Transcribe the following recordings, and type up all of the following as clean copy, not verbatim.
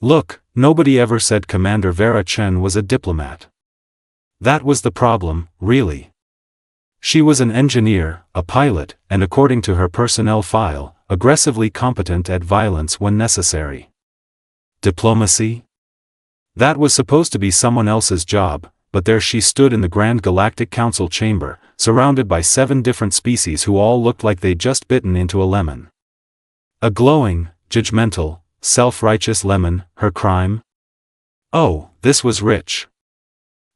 Look, nobody ever said Commander Vera Chen was a diplomat. That was the problem, really. She was an engineer, a pilot, and according to her personnel file, aggressively competent at violence when necessary. Diplomacy? That was supposed to be someone else's job, but there she stood in the Grand Galactic Council chamber, surrounded by 7 different species who all looked like they'd just bitten into a lemon. A glowing, judgmental, self-righteous lemon, her crime? Oh, this was rich.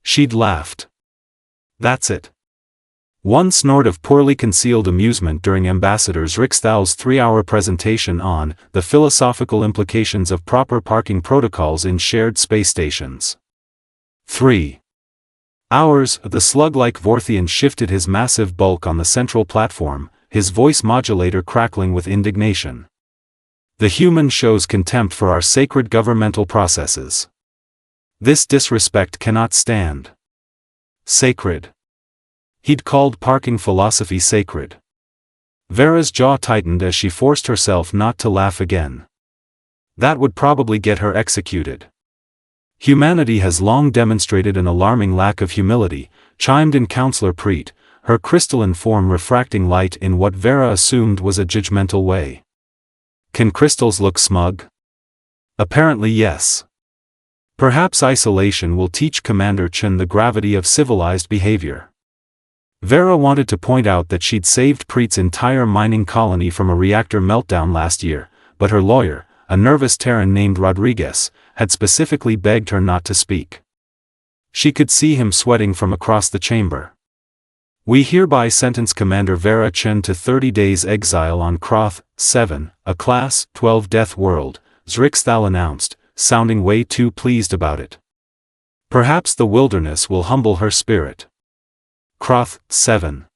She'd laughed. That's it. One snort of poorly concealed amusement during Ambassador Zrixthal's 3-hour presentation on the philosophical implications of proper parking protocols in shared space stations. 3 hours, the slug-like Vorthian shifted his massive bulk on the central platform, his voice modulator crackling with indignation. The human shows contempt for our sacred governmental processes. This disrespect cannot stand. Sacred. He'd called parking philosophy sacred. Vera's jaw tightened as she forced herself not to laugh again. That would probably get her executed. Humanity has long demonstrated an alarming lack of humility, chimed in Counselor Preet, her crystalline form refracting light in what Vera assumed was a judgmental way. Can crystals look smug? Apparently yes. Perhaps isolation will teach Commander Chen the gravity of civilized behavior. Vera wanted to point out that she'd saved Preet's entire mining colony from a reactor meltdown last year, but her lawyer, a nervous Terran named Rodriguez, had specifically begged her not to speak. She could see him sweating from across the chamber. We hereby sentence Commander Vera Chen to 30 days exile on Kroth 7, a Class 12 Deathworld, Zrixtal announced, sounding way too pleased about it. Perhaps the wilderness will humble her spirit. Kroth 7.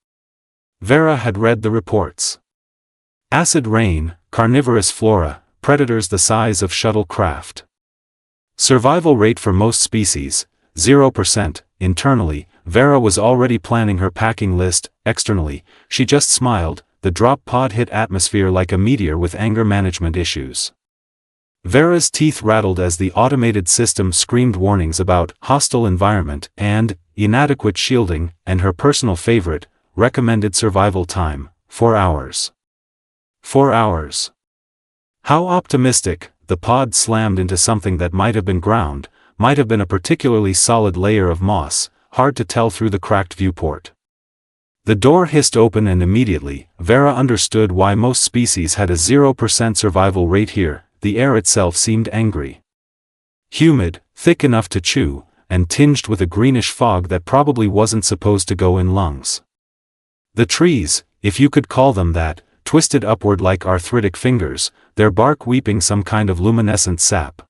Vera had read the reports. Acid rain, carnivorous flora, predators the size of shuttlecraft. Survival rate for most species, 0%. Internally, Vera was already planning her packing list. Externally, she just smiled. The drop pod hit atmosphere like a meteor with anger management issues. Vera's teeth rattled as the automated system screamed warnings about hostile environment and inadequate shielding, and her personal favorite, recommended survival time, 4 hours. 4 hours. How optimistic. The pod slammed into something that might have been ground, might have been a particularly solid layer of moss, hard to tell through the cracked viewport. The door hissed open and immediately, Vera understood why most species had a 0% survival rate here. The air itself seemed angry. Humid, thick enough to chew, and tinged with a greenish fog that probably wasn't supposed to go in lungs. The trees, if you could call them that, twisted upward like arthritic fingers, their bark weeping some kind of luminescent sap.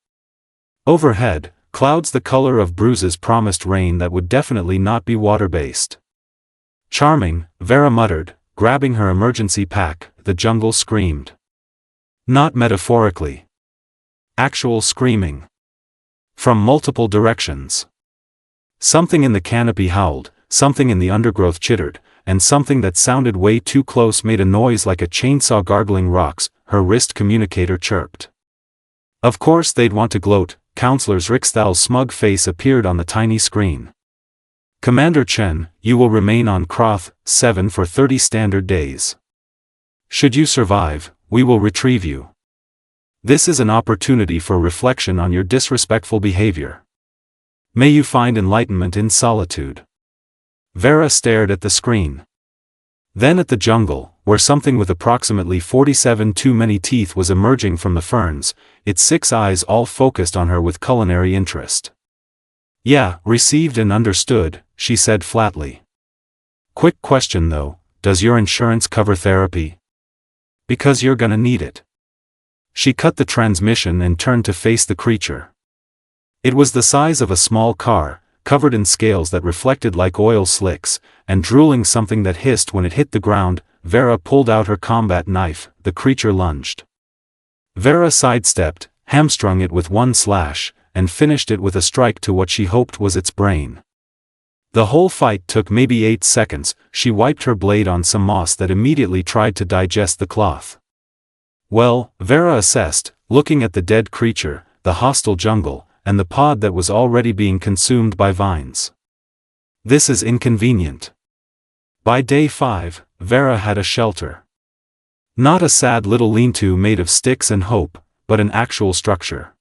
Overhead, clouds the color of bruises promised rain that would definitely not be water-based. Charming, Vera muttered, grabbing her emergency pack. The jungle screamed. Not metaphorically. Actual screaming. From multiple directions. Something in the canopy howled, something in the undergrowth chittered, and something that sounded way too close made a noise like a chainsaw gargling rocks. Her wrist communicator chirped. Of course they'd want to gloat. Counselor Zrixthal's smug face appeared on the tiny screen. Commander Chen, you will remain on Kroth 7 for 30 standard days. Should you survive, we will retrieve you. This is an opportunity for reflection on your disrespectful behavior. May you find enlightenment in solitude. Vera stared at the screen. Then at the jungle, where something with approximately 47 too many teeth was emerging from the ferns, its 6 eyes all focused on her with culinary interest. Yeah, received and understood, she said flatly. Quick question though, does your insurance cover therapy? Because you're gonna need it. She cut the transmission and turned to face the creature. It was the size of a small car, covered in scales that reflected like oil slicks, and drooling something that hissed when it hit the ground. Vera pulled out her combat knife. The creature lunged. Vera sidestepped, hamstrung it with one slash, and finished it with a strike to what she hoped was its brain. The whole fight took maybe 8 seconds. She wiped her blade on some moss that immediately tried to digest the cloth. Well, Vera assessed, looking at the dead creature, the hostile jungle, and the pod that was already being consumed by vines. This is inconvenient. By day 5, Vera had a shelter. Not a sad little lean-to made of sticks and hope, but an actual structure.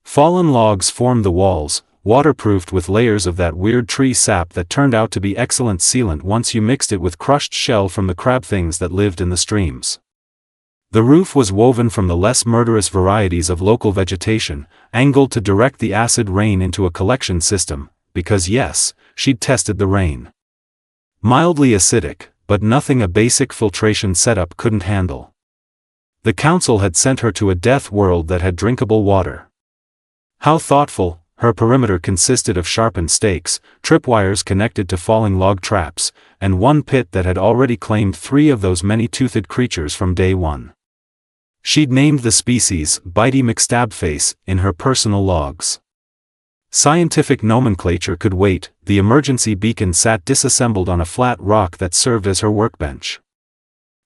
Fallen logs formed the walls, waterproofed with layers of that weird tree sap that turned out to be excellent sealant once you mixed it with crushed shell from the crab things that lived in the streams. The roof was woven from the less murderous varieties of local vegetation, angled to direct the acid rain into a collection system, because yes, she'd tested the rain. Mildly acidic, but nothing a basic filtration setup couldn't handle. The council had sent her to a death world that had drinkable water. How thoughtful. Her perimeter consisted of sharpened stakes, tripwires connected to falling log traps, and one pit that had already claimed 3 of those many-toothed creatures from day 1. She'd named the species Bitey McStabface in her personal logs. Scientific nomenclature could wait. The emergency beacon sat disassembled on a flat rock that served as her workbench.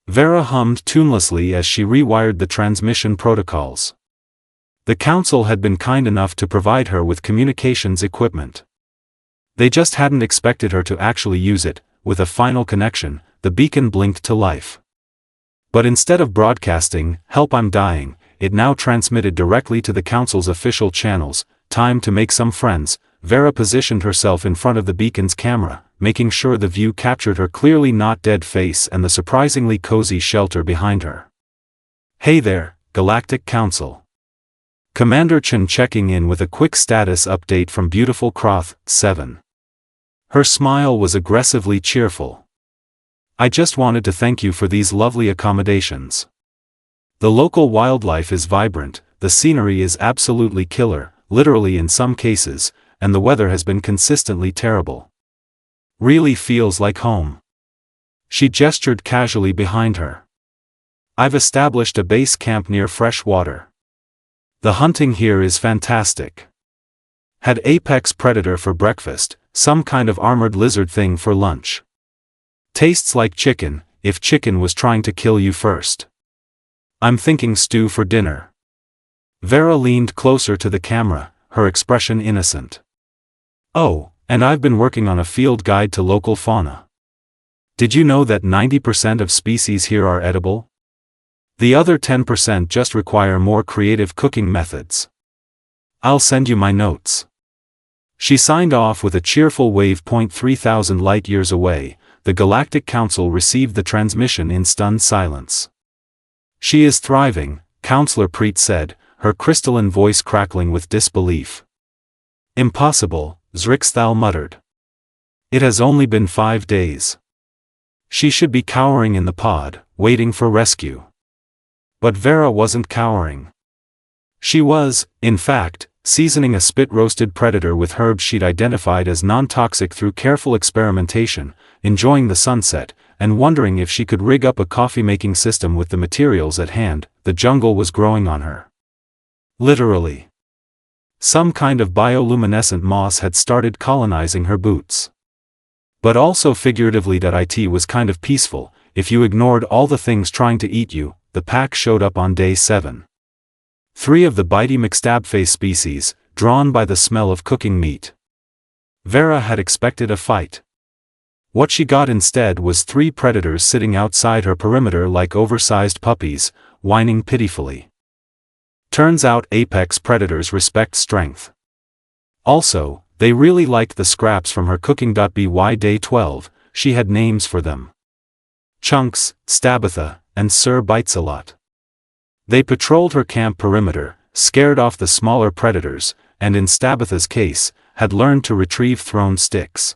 Vera hummed tunelessly as she rewired the transmission protocols. The council had been kind enough to provide her with communications equipment. They just hadn't expected her to actually use it. With a final connection, the beacon blinked to life. But instead of broadcasting, "Help, I'm dying," it now transmitted directly to the council's official channels. Time to make some friends. Vera positioned herself in front of the beacon's camera, making sure the view captured her clearly not dead face and the surprisingly cozy shelter behind her. "Hey there, Galactic Council." Commander Chen checking in with a quick status update from beautiful Croth 7. Her smile was aggressively cheerful. "I just wanted to thank you for these lovely accommodations. The local wildlife is vibrant, the scenery is absolutely killer, literally in some cases, and the weather has been consistently terrible. Really feels like home." She gestured casually behind her. "I've established a base camp near fresh water. The hunting here is fantastic. Had apex predator for breakfast, some kind of armored lizard thing for lunch. Tastes like chicken, if chicken was trying to kill you first. I'm thinking stew for dinner." Vera leaned closer to the camera, her expression innocent. "Oh, and I've been working on a field guide to local fauna. Did you know that 90% of species here are edible? The other 10% just require more creative cooking methods. I'll send you my notes." She signed off with a cheerful wave. 3,000 light-years away, the Galactic Council received the transmission in stunned silence. "She is thriving," Counselor Preet said, her crystalline voice crackling with disbelief. "Impossible," Zrixthal muttered. "It has only been 5 days. She should be cowering in the pod, waiting for rescue." But Vera wasn't cowering. She was, in fact, seasoning a spit-roasted predator with herbs she'd identified as non-toxic through careful experimentation, enjoying the sunset, and wondering if she could rig up a coffee-making system with the materials at hand. The jungle was growing on her. Literally. Some kind of bioluminescent moss had started colonizing her boots. But also figuratively. It was kind of peaceful, if you ignored all the things trying to eat you. The pack showed up on day 7. 3 of the Bitey McStabface species, drawn by the smell of cooking meat. Vera had expected a fight. What she got instead was 3 predators sitting outside her perimeter like oversized puppies, whining pitifully. Turns out apex predators respect strength. Also, they really liked the scraps from her cooking. By day 12, she had names for them. Chunks, Stabatha, and Sir Bites-a-Lot. They patrolled her camp perimeter, scared off the smaller predators, and in Stabatha's case, had learned to retrieve thrown sticks.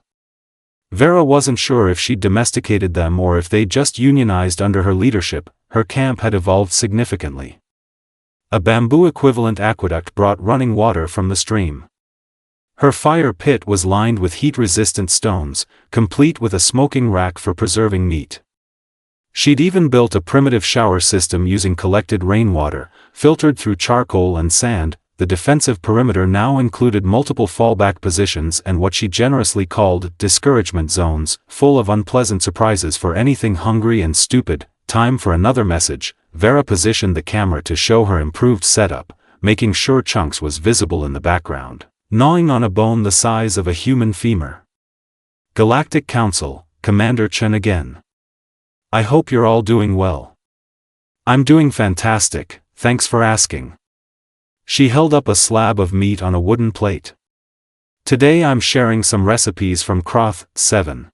Vera wasn't sure if she'd domesticated them or if they just unionized under her leadership. Her camp had evolved significantly. A bamboo-equivalent aqueduct brought running water from the stream. Her fire pit was lined with heat-resistant stones, complete with a smoking rack for preserving meat. She'd even built a primitive shower system using collected rainwater, filtered through charcoal and sand. The defensive perimeter now included multiple fallback positions and what she generously called discouragement zones, full of unpleasant surprises for anything hungry and stupid. Time for another message. Vera positioned the camera to show her improved setup, making sure Chunks was visible in the background, gnawing on a bone the size of a human femur. Galactic Council, Commander Chen again. I hope you're all doing well. I'm doing fantastic, thanks for asking. She held up a slab of meat on a wooden plate. Today I'm sharing some recipes from Croth 7.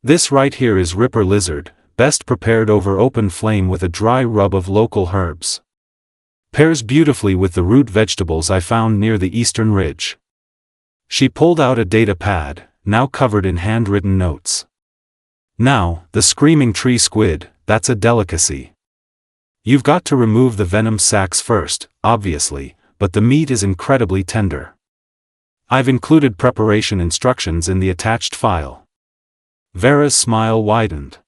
This right here is Ripper Lizard, best prepared over open flame with a dry rub of local herbs. Pairs beautifully with the root vegetables I found near the eastern ridge. She pulled out a data pad, now covered in handwritten notes. Now, the screaming tree squid, that's a delicacy. You've got to remove the venom sacs first, obviously, but the meat is incredibly tender. I've included preparation instructions in the attached file. Vera's smile widened.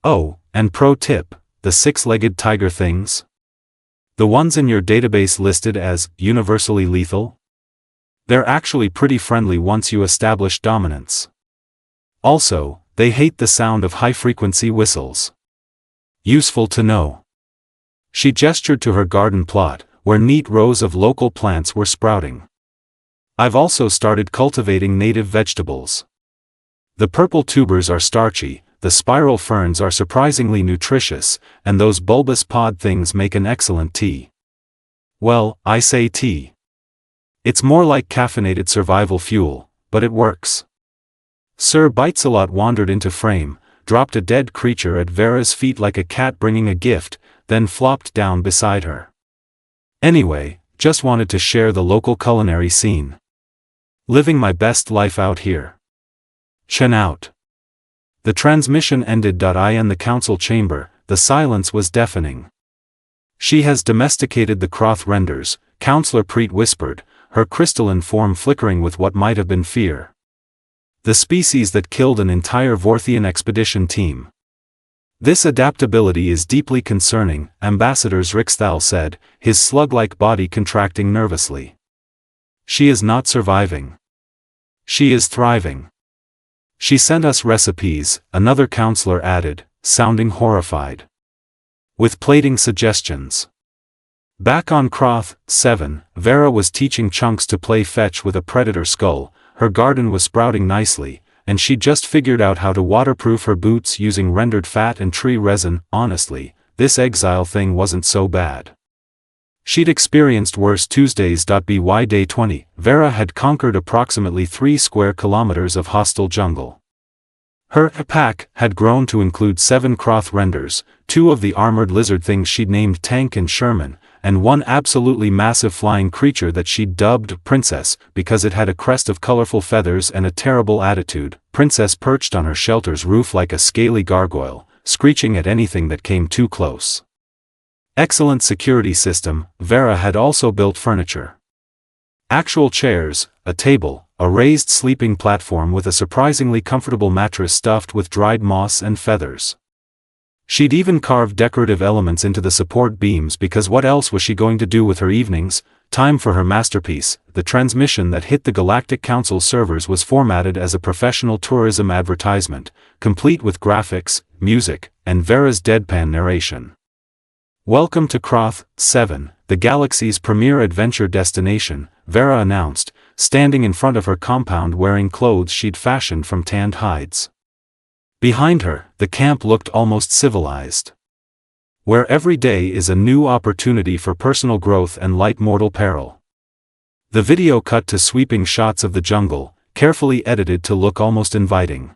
Oh, and pro tip, the six-legged tiger things? The ones in your database listed as universally lethal? They're actually pretty friendly once you establish dominance. Also, they hate the sound of high-frequency whistles. Useful to know. She gestured to her garden plot, where neat rows of local plants were sprouting. I've also started cultivating native vegetables. The purple tubers are starchy, the spiral ferns are surprisingly nutritious, and those bulbous pod things make an excellent tea. Well, I say tea. It's more like caffeinated survival fuel, but it works. Sir Bitesalot wandered into frame, dropped a dead creature at Vera's feet like a cat bringing a gift, then flopped down beside her. Anyway, just wanted to share the local culinary scene. Living my best life out here. Chen out. The transmission ended. In the council chamber, the silence was deafening. She has domesticated the Croth renders, Counselor Preet whispered, her crystalline form flickering with what might have been fear. The species that killed an entire Vorthian expedition team. This adaptability is deeply concerning, Ambassador Zrixthal said, his slug-like body contracting nervously. She is not surviving. She is thriving. She sent us recipes, another counselor added, sounding horrified. With plating suggestions. Back on Croth 7, Vera was teaching Chunks to play fetch with a predator skull. Her garden was sprouting nicely, and she'd just figured out how to waterproof her boots using rendered fat and tree resin. Honestly, this Exile thing wasn't so bad. She'd experienced worse Tuesdays. By day 20, Vera had conquered approximately 3 square kilometers of hostile jungle. Her pack had grown to include 7 Croth renders, 2 of the armored lizard things she'd named Tank and Sherman, and 1 absolutely massive flying creature that she'd dubbed Princess because it had a crest of colorful feathers and a terrible attitude. Princess perched on her shelter's roof like a scaly gargoyle, screeching at anything that came too close. Excellent security system. Vera had also built furniture. Actual chairs, a table, a raised sleeping platform with a surprisingly comfortable mattress stuffed with dried moss and feathers. She'd even carved decorative elements into the support beams because what else was she going to do with her evenings? Time for her masterpiece. The transmission that hit the Galactic Council servers was formatted as a professional tourism advertisement, complete with graphics, music, and Vera's deadpan narration. Welcome to Croth 7, the galaxy's premier adventure destination, Vera announced, standing in front of her compound wearing clothes she'd fashioned from tanned hides. Behind her, the camp looked almost civilized. Where every day is a new opportunity for personal growth and light mortal peril. The video cut to sweeping shots of the jungle, carefully edited to look almost inviting.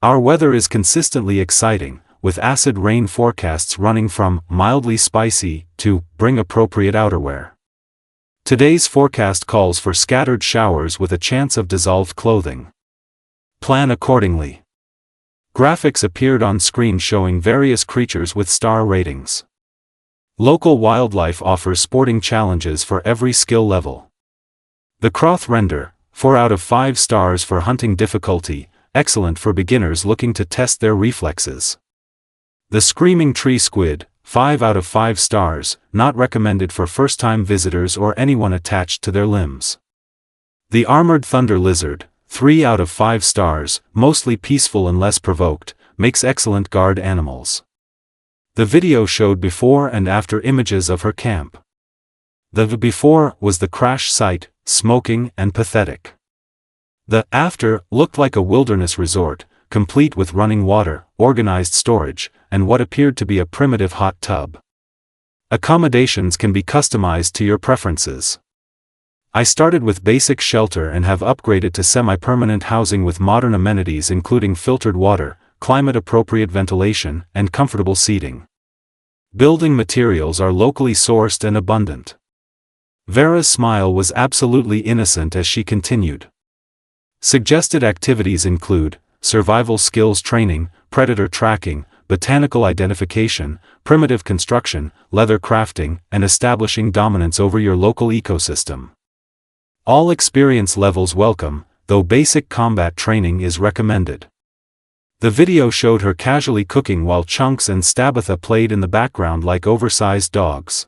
Our weather is consistently exciting, with acid rain forecasts running from mildly spicy to bring appropriate outerwear. Today's forecast calls for scattered showers with a chance of dissolved clothing. Plan accordingly. Graphics appeared on screen showing various creatures with star ratings. Local wildlife offers sporting challenges for every skill level. The Croth render, 4 out of 5 stars for hunting difficulty, excellent for beginners looking to test their reflexes. The Screaming Tree Squid, 5 out of 5 stars, not recommended for first-time visitors or anyone attached to their limbs. The Armored Thunder Lizard, 3 out of 5 stars, mostly peaceful and less provoked, makes excellent guard animals. The video showed before and after images of her camp. The before was the crash site, smoking and pathetic. The after looked like a wilderness resort, complete with running water, organized storage, and what appeared to be a primitive hot tub. Accommodations can be customized to your preferences. I started with basic shelter and have upgraded to semi-permanent housing with modern amenities including filtered water, climate-appropriate ventilation, and comfortable seating. Building materials are locally sourced and abundant. Vera's smile was absolutely innocent as she continued. Suggested activities include survival skills training, predator tracking, botanical identification, primitive construction, leather crafting, and establishing dominance over your local ecosystem. All experience levels welcome, though basic combat training is recommended. The video showed her casually cooking while Chunks and Stabatha played in the background like oversized dogs.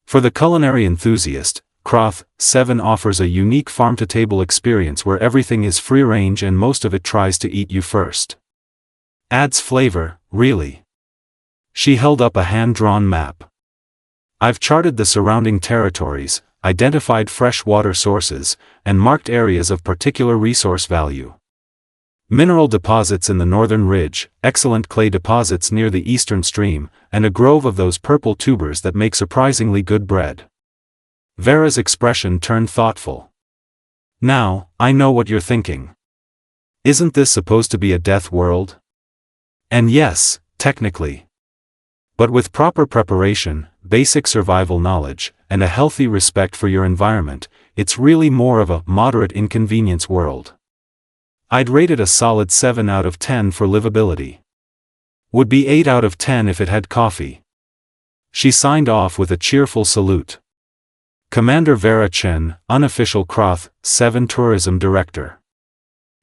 For the culinary enthusiast, Croth 7 offers a unique farm-to-table experience where everything is free-range and most of it tries to eat you first. Adds flavor, really. She held up a hand-drawn map. I've charted the surrounding territories, identified fresh water sources, and marked areas of particular resource value. Mineral deposits in the northern ridge, excellent clay deposits near the eastern stream, and a grove of those purple tubers that make surprisingly good bread. Vera's expression turned thoughtful. Now, I know what you're thinking. Isn't this supposed to be a death world? And yes, technically. But with proper preparation, basic survival knowledge, and a healthy respect for your environment, it's really more of a moderate inconvenience world. I'd rate it a solid 7 out of 10 for livability. Would be 8 out of 10 if it had coffee. She signed off with a cheerful salute. Commander Vera Chen, unofficial Croth 7 Tourism Director.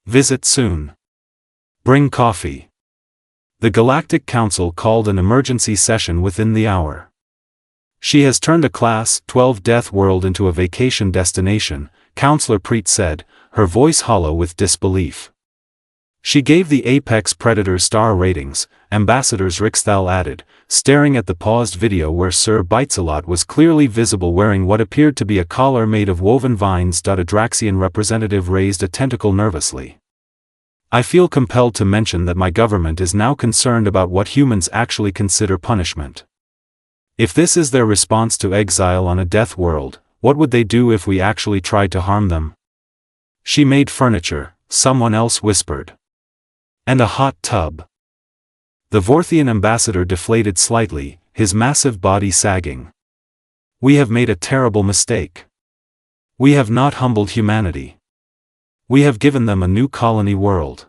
Visit soon. Bring coffee. The Galactic Council called an emergency session within the hour. She has turned a Class 12 death world into a vacation destination, Counselor Preet said, her voice hollow with disbelief. She gave the Apex Predator star ratings, Ambassador Rixthal added, staring at the paused video where Sir Bitesalot was clearly visible wearing what appeared to be a collar made of woven vines. A Draxian representative raised a tentacle nervously. I feel compelled to mention that my government is now concerned about what humans actually consider punishment. If this is their response to exile on a death world, what would they do if we actually tried to harm them? She made furniture, someone else whispered. And a hot tub. The Vorthian ambassador deflated slightly, his massive body sagging. We have made a terrible mistake. We have not humbled humanity. We have given them a new colony world.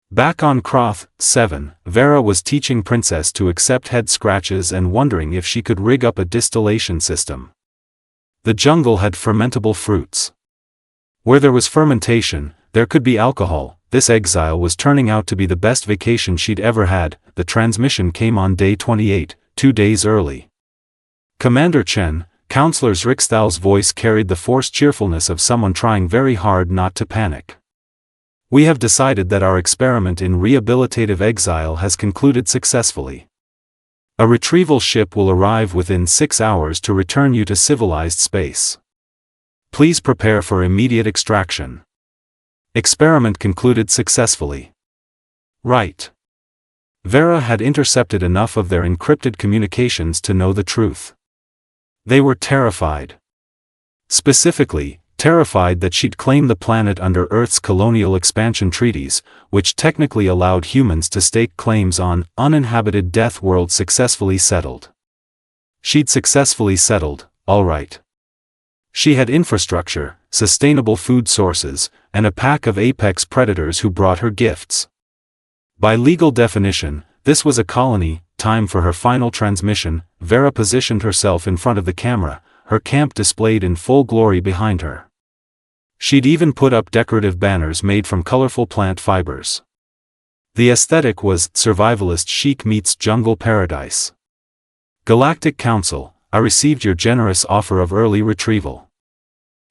Back on Croth 7, Vera was teaching Princess to accept head scratches and wondering if she could rig up a distillation system. The jungle had fermentable fruits. Where there was fermentation, there could be alcohol. This exile was turning out to be the best vacation she'd ever had. The transmission came on day 28, 2 days early. Commander Chen, Counselor Rixthal's voice carried the forced cheerfulness of someone trying very hard not to panic. We have decided that our experiment in rehabilitative exile has concluded successfully. A retrieval ship will arrive within 6 hours to return you to civilized space. Please prepare for immediate extraction. Experiment concluded successfully. Right. Vera had intercepted enough of their encrypted communications to know the truth. They were terrified. Specifically, terrified that she'd claim the planet under Earth's colonial expansion treaties, which technically allowed humans to stake claims on uninhabited death world successfully settled. She'd successfully settled, all right. She had infrastructure, sustainable food sources, and a pack of apex predators who brought her gifts. By legal definition, this was a colony. Time for her final transmission. Vera positioned herself in front of the camera, her camp displayed in full glory behind her. She'd even put up decorative banners made from colorful plant fibers. The aesthetic was survivalist chic meets jungle paradise. Galactic Council, I received your generous offer of early retrieval.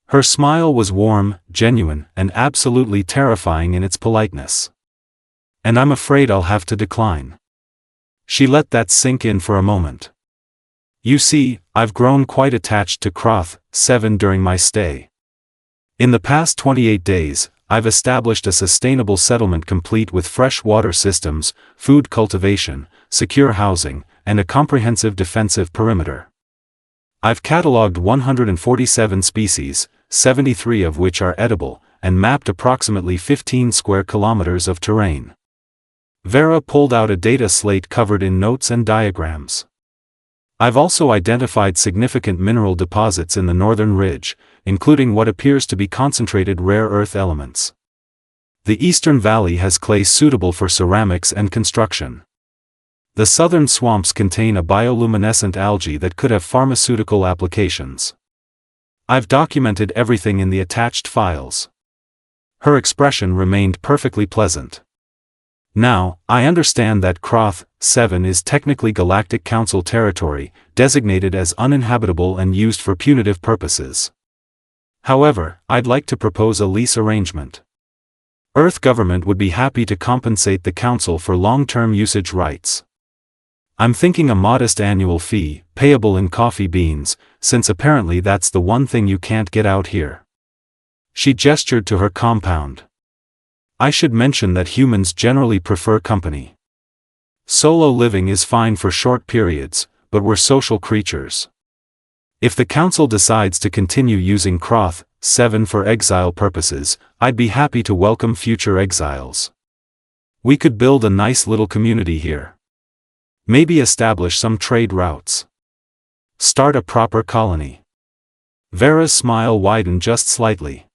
Her smile was warm, genuine, and absolutely terrifying in its politeness. And I'm afraid I'll have to decline. She let that sink in for a moment. You see, I've grown quite attached to Kroth 7 during my stay. In the past 28 days, I've established a sustainable settlement complete with fresh water systems, food cultivation, secure housing, and a comprehensive defensive perimeter. I've catalogued 147 species, 73 of which are edible, and mapped approximately 15 square kilometers of terrain. Vera pulled out a data slate covered in notes and diagrams. I've also identified significant mineral deposits in the northern ridge, including what appears to be concentrated rare earth elements. The eastern valley has clay suitable for ceramics and construction. The southern swamps contain a bioluminescent algae that could have pharmaceutical applications. I've documented everything in the attached files. Her expression remained perfectly pleasant. Now, I understand that Kroth 7 is technically Galactic Council territory, designated as uninhabitable and used for punitive purposes. However, I'd like to propose a lease arrangement. Earth government would be happy to compensate the Council for long-term usage rights. I'm thinking a modest annual fee, payable in coffee beans, since apparently that's the one thing you can't get out here. She gestured to her compound. I should mention that humans generally prefer company. Solo living is fine for short periods, but we're social creatures. If the Council decides to continue using Kroth 7 for exile purposes, I'd be happy to welcome future exiles. We could build a nice little community here. Maybe establish some trade routes. Start a proper colony. Vera's smile widened just slightly.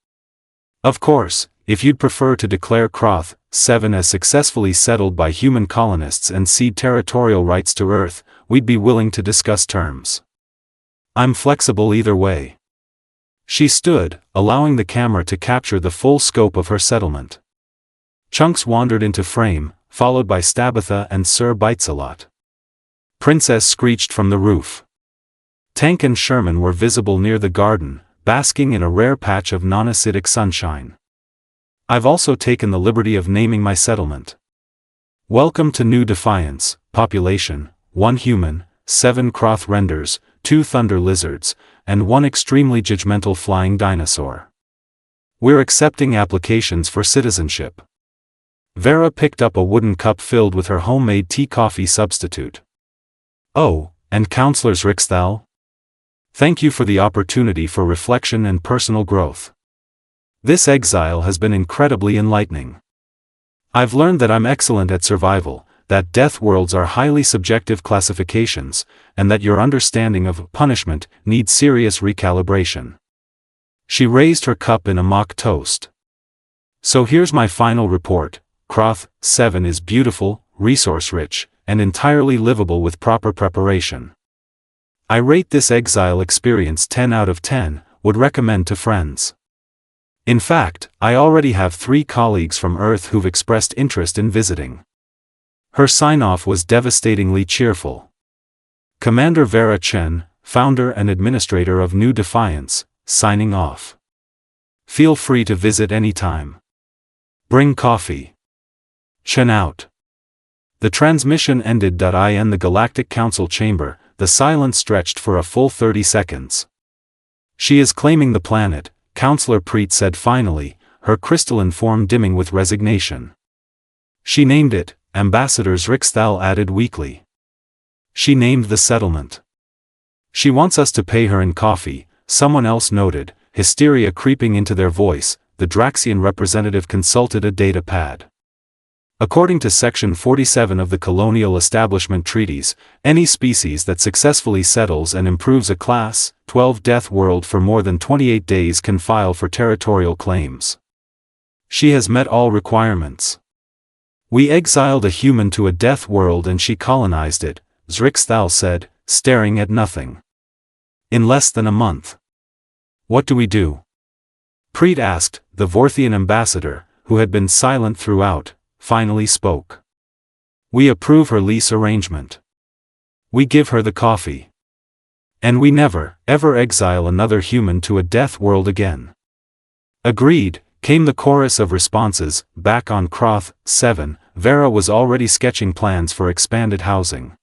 Of course, if you'd prefer to declare Kroth 7 as successfully settled by human colonists and cede territorial rights to Earth, we'd be willing to discuss terms. I'm flexible either way. She stood, allowing the camera to capture the full scope of her settlement. Chunks wandered into frame, followed by Stabitha and Sir Bites-A-Lot. Princess screeched from the roof. Tank and Sherman were visible near the garden, basking in a rare patch of non-acidic sunshine. I've also taken the liberty of naming my settlement. Welcome to New Defiance, population, 1 human, 7 Kroth renders, 2 thunder lizards, and 1 extremely judgmental flying dinosaur. We're accepting applications for citizenship. Vera picked up a wooden cup filled with her homemade tea coffee substitute. Oh, and Counselors Rixthal? Thank you for the opportunity for reflection and personal growth. This exile has been incredibly enlightening. I've learned that I'm excellent at survival, that death worlds are highly subjective classifications, and that your understanding of punishment needs serious recalibration. She raised her cup in a mock toast. So here's my final report. Kroth 7 is beautiful, resource-rich, and entirely livable with proper preparation. I rate this exile experience 10 out of 10, would recommend to friends. In fact, I already have 3 colleagues from Earth who've expressed interest in visiting. Her sign-off was devastatingly cheerful. Commander Vera Chen, founder and administrator of New Defiance, signing off. Feel free to visit anytime. Bring coffee. Chen out. The transmission ended. In the Galactic Council chamber, the silence stretched for a full 30 seconds. She is claiming the planet, Counselor Preet said finally, her crystalline form dimming with resignation. She named it, Ambassadors Rixthal added weakly. She named the settlement. She wants us to pay her in coffee, someone else noted, hysteria creeping into their voice. The Draxian representative consulted a data pad. According to Section 47 of the Colonial Establishment Treaties, any species that successfully settles and improves a Class 12 death world for more than 28 days can file for territorial claims. She has met all requirements. We exiled a human to a death world and she colonized it, Zrixthal said, staring at nothing. In less than a month. What do we do? Preet asked. The Vorthian ambassador, who had been silent throughout, finally spoke. We approve her lease arrangement. We give her the coffee. And we never, ever exile another human to a death world again. Agreed, came the chorus of responses. Back on Kroth 7, Vera was already sketching plans for expanded housing.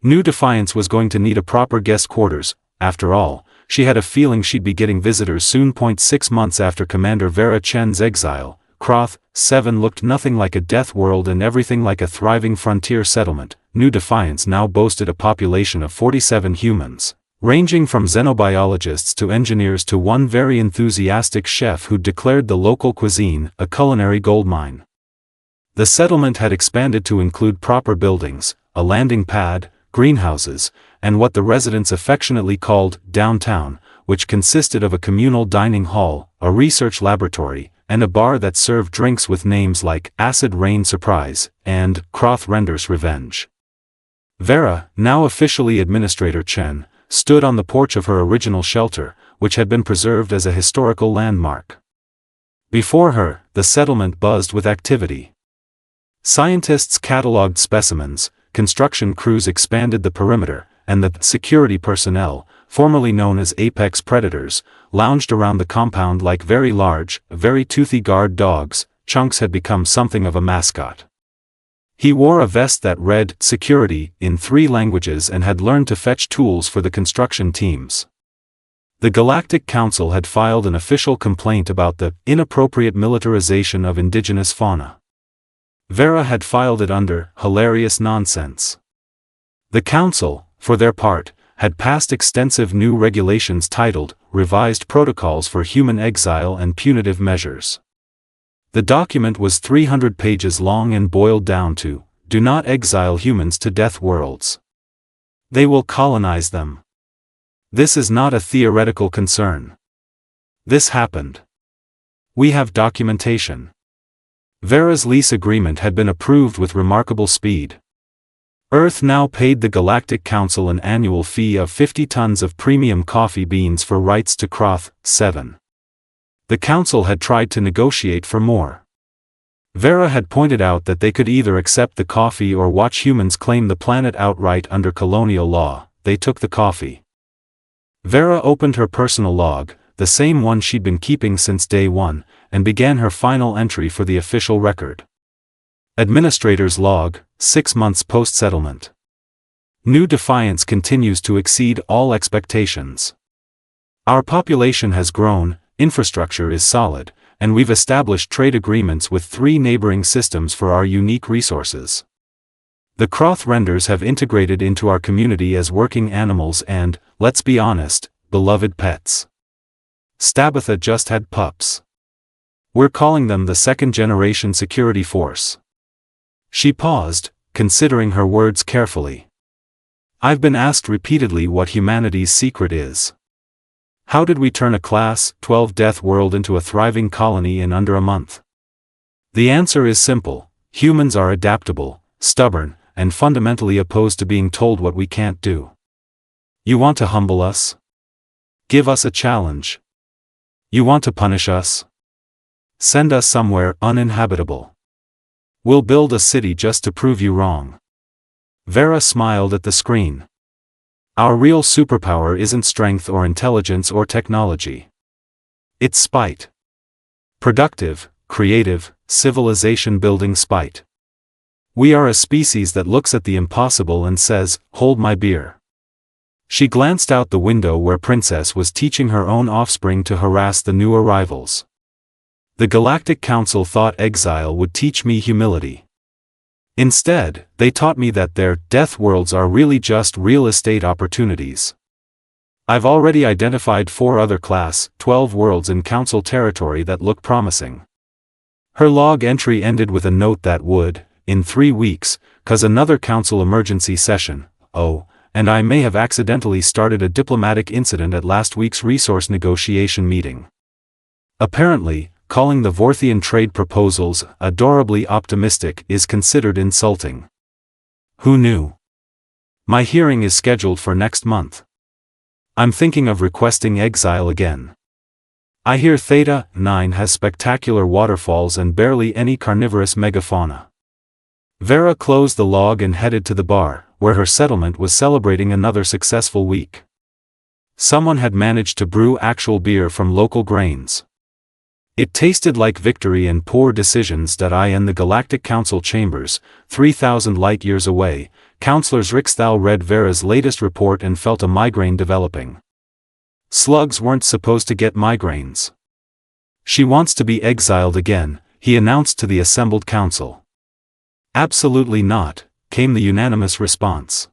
New Defiance was going to need a proper guest quarters. After all, she had a feeling she'd be getting visitors soon. 6 months after Commander Vera Chen's exile, Croth 7 looked nothing like a death world and everything like a thriving frontier settlement. New Defiance now boasted a population of 47 humans, ranging from xenobiologists to engineers to one very enthusiastic chef who declared the local cuisine a culinary goldmine. The settlement had expanded to include proper buildings, a landing pad, greenhouses, and what the residents affectionately called downtown, which consisted of a communal dining hall, a research laboratory, and a bar that served drinks with names like Acid Rain Surprise and Croth Renders Revenge. Vera, now officially Administrator Chen, stood on the porch of her original shelter, which had been preserved as a historical landmark. Before her, the settlement buzzed with activity. Scientists catalogued specimens, construction crews expanded the perimeter, and the security personnel, formerly known as apex predators, lounged around the compound like very large, very toothy guard dogs. Chunks had become something of a mascot. He wore a vest that read "Security" in 3 languages and had learned to fetch tools for the construction teams. The Galactic Council had filed an official complaint about the inappropriate militarization of indigenous fauna. Vera had filed it under hilarious nonsense. The Council, for their part, had passed extensive new regulations titled Revised Protocols for Human Exile and Punitive Measures. The document was 300 pages long and boiled down to, "Do not exile humans to death worlds. They will colonize them. This is not a theoretical concern. This happened. We have documentation." Vera's lease agreement had been approved with remarkable speed. Earth now paid the Galactic Council an annual fee of 50 tons of premium coffee beans for rights to Croth 7. The Council had tried to negotiate for more. Vera had pointed out that they could either accept the coffee or watch humans claim the planet outright under colonial law. They took the coffee. Vera opened her personal log, the same one she'd been keeping since day one, and began her final entry for the official record. Administrator's log, 6 months post-settlement. New Defiance continues to exceed all expectations. Our population has grown, infrastructure is solid, and we've established trade agreements with 3 neighboring systems for our unique resources. The Croth Renders have integrated into our community as working animals and, let's be honest, beloved pets. Stabatha just had pups. We're calling them the second-generation security force. She paused, considering her words carefully. I've been asked repeatedly what humanity's secret is. How did we turn a Class 12 death world into a thriving colony in under a month? The answer is simple: humans are adaptable, stubborn, and fundamentally opposed to being told what we can't do. You want to humble us? Give us a challenge. You want to punish us? Send us somewhere uninhabitable. We'll build a city just to prove you wrong. Vera smiled at the screen. Our real superpower isn't strength or intelligence or technology. It's spite. Productive, creative, civilization-building spite. We are a species that looks at the impossible and says, "Hold my beer." She glanced out the window where Princess was teaching her own offspring to harass the new arrivals. The Galactic Council thought Exile would teach me humility. Instead, they taught me that their death worlds are really just real estate opportunities. I've already identified 4 other Class 12 worlds in Council territory that look promising. Her log entry ended with a note that would, in 3 weeks, cause another Council emergency session. Oh, and I may have accidentally started a diplomatic incident at last week's resource negotiation meeting. Apparently, calling the Vorthian trade proposals adorably optimistic is considered insulting. Who knew? My hearing is scheduled for next month. I'm thinking of requesting Exile again. I hear Theta 9 has spectacular waterfalls and barely any carnivorous megafauna. Vera closed the log and headed to the bar, where her settlement was celebrating another successful week. Someone had managed to brew actual beer from local grains. It tasted like victory and poor decisions that I and the Galactic Council chambers, 3,000 light-years away, Counselors Rixthal read Vera's latest report and felt a migraine developing. Slugs weren't supposed to get migraines. She wants to be exiled again, he announced to the assembled council. Absolutely not, came the unanimous response.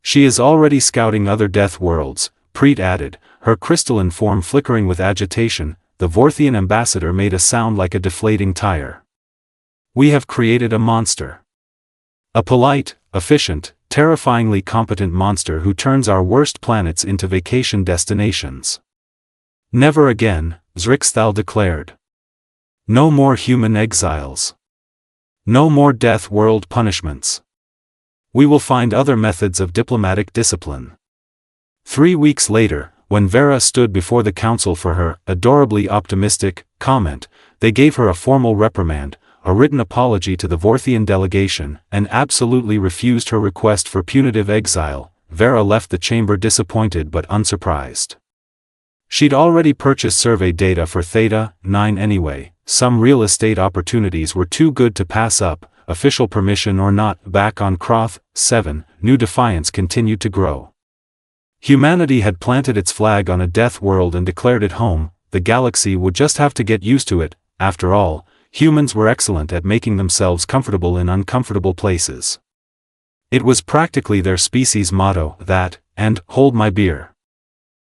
She is already scouting other death worlds, Preet added, her crystalline form flickering with agitation. The Vorthian ambassador made a sound like a deflating tire. We have created a monster. A polite, efficient, terrifyingly competent monster who turns our worst planets into vacation destinations. Never again, Zrixthal declared. No more human exiles. No more death world punishments. We will find other methods of diplomatic discipline. 3 weeks later, when Vera stood before the council for her adorably optimistic comment, they gave her a formal reprimand, a written apology to the Vorthian delegation, and absolutely refused her request for punitive exile. Vera left the chamber disappointed but unsurprised. She'd already purchased survey data for Theta 9 anyway. Some real estate opportunities were too good to pass up, official permission or not. Back on Kroth 7, new defiance continued to grow. Humanity had planted its flag on a death world and declared it home. The galaxy would just have to get used to it. After all, humans were excellent at making themselves comfortable in uncomfortable places. It was practically their species' motto, that, and hold my beer.